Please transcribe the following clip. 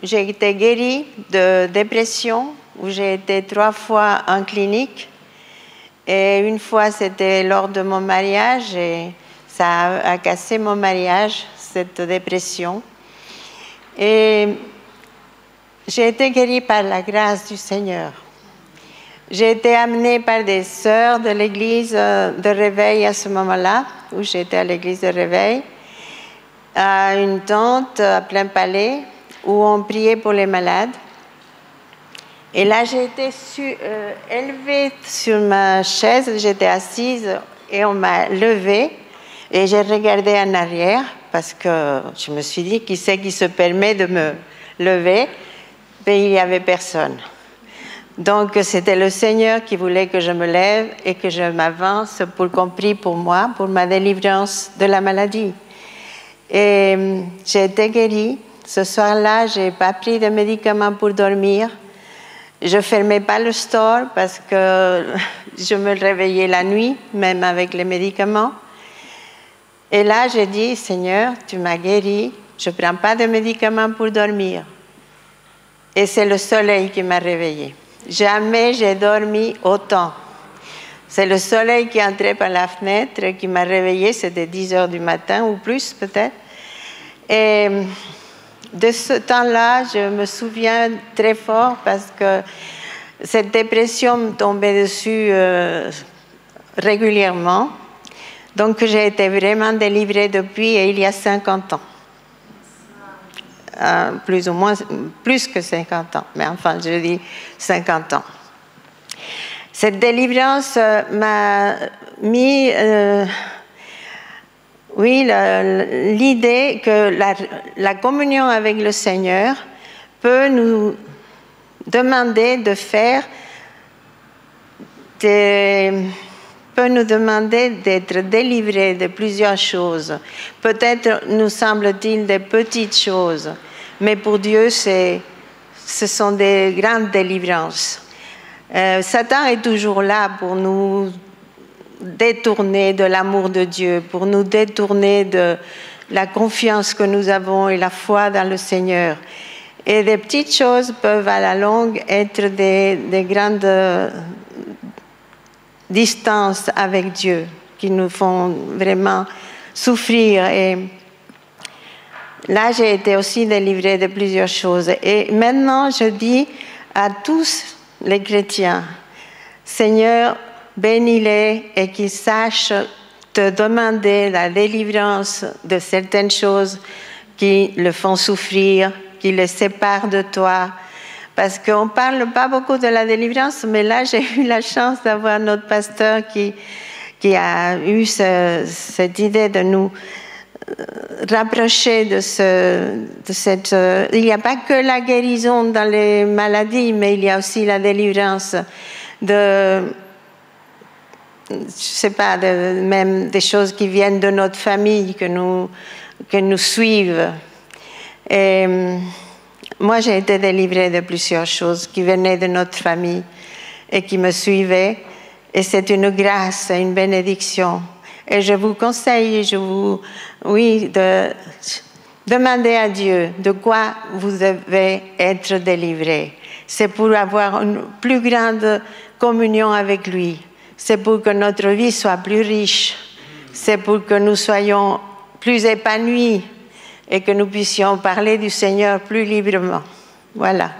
J'ai été guérie de dépression, où j'ai été 3 fois en clinique. Et une fois, c'était lors de mon mariage, et ça a cassé mon mariage, cette dépression. Et j'ai été guérie par la grâce du Seigneur. J'ai été amenée par des sœurs de l'église de Réveil à ce moment-là, où j'étais à l'église de Réveil, à une tente à Plein Palais, où on priait pour les malades. Et là, j'ai été élevée sur ma chaise, j'étais assise et on m'a levée. Et j'ai regardé en arrière parce que je me suis dit, qui c'est qui se permet de me lever? Mais il n'y avait personne. Donc, c'était le Seigneur qui voulait que je me lève et que je m'avance pour qu'on prie pour moi, pour ma délivrance de la maladie. Et j'ai été guérie. Ce soir-là, je n'ai pas pris de médicaments pour dormir. Je ne fermais pas le store parce que je me réveillais la nuit, même avec les médicaments. Et là, j'ai dit, Seigneur, tu m'as guérie, je ne prends pas de médicaments pour dormir. Et c'est le soleil qui m'a réveillée. Jamais j'ai dormi autant. C'est le soleil qui entrait par la fenêtre qui m'a réveillée, c'était 10 heures du matin ou plus peut-être. Et de ce temps-là, je me souviens très fort parce que cette dépression me tombait dessus régulièrement. Donc j'ai été vraiment délivrée depuis, et il y a 50 ans. Plus ou moins, plus que 50 ans, mais enfin je dis 50 ans. Cette délivrance m'a mis l'idée que la communion avec le Seigneur peut nous demander de faire peut nous demander d'être délivrés de plusieurs choses. Peut-être nous semble-t-il des petites choses, mais pour Dieu, ce sont des grandes délivrances. Satan est toujours là pour nous détourner de l'amour de Dieu, pour nous détourner de la confiance que nous avons et la foi dans le Seigneur. Et des petites choses peuvent à la longue être des grandes distances avec Dieu qui nous font vraiment souffrir. Et là, j'ai été aussi délivrée de plusieurs choses. Et maintenant, je dis à tous les chrétiens, Seigneur, bénis-les et qu'ils sachent te demander la délivrance de certaines choses qui le font souffrir, qui le séparent de toi. Parce qu'on ne parle pas beaucoup de la délivrance, mais là, j'ai eu la chance d'avoir notre pasteur qui a eu cette idée de nous rapprocher de cette... Il n'y a pas que la guérison dans les maladies, mais il y a aussi la délivrance de... Je ne sais pas, même des choses qui viennent de notre famille, que nous suivent. Et moi, j'ai été délivrée de plusieurs choses qui venaient de notre famille et qui me suivaient. Et c'est une grâce, une bénédiction. Et je vous conseille, de demander à Dieu de quoi vous devez être délivré. C'est pour avoir une plus grande communion avec lui. C'est pour que notre vie soit plus riche. C'est pour que nous soyons plus épanouis et que nous puissions parler du Seigneur plus librement. Voilà.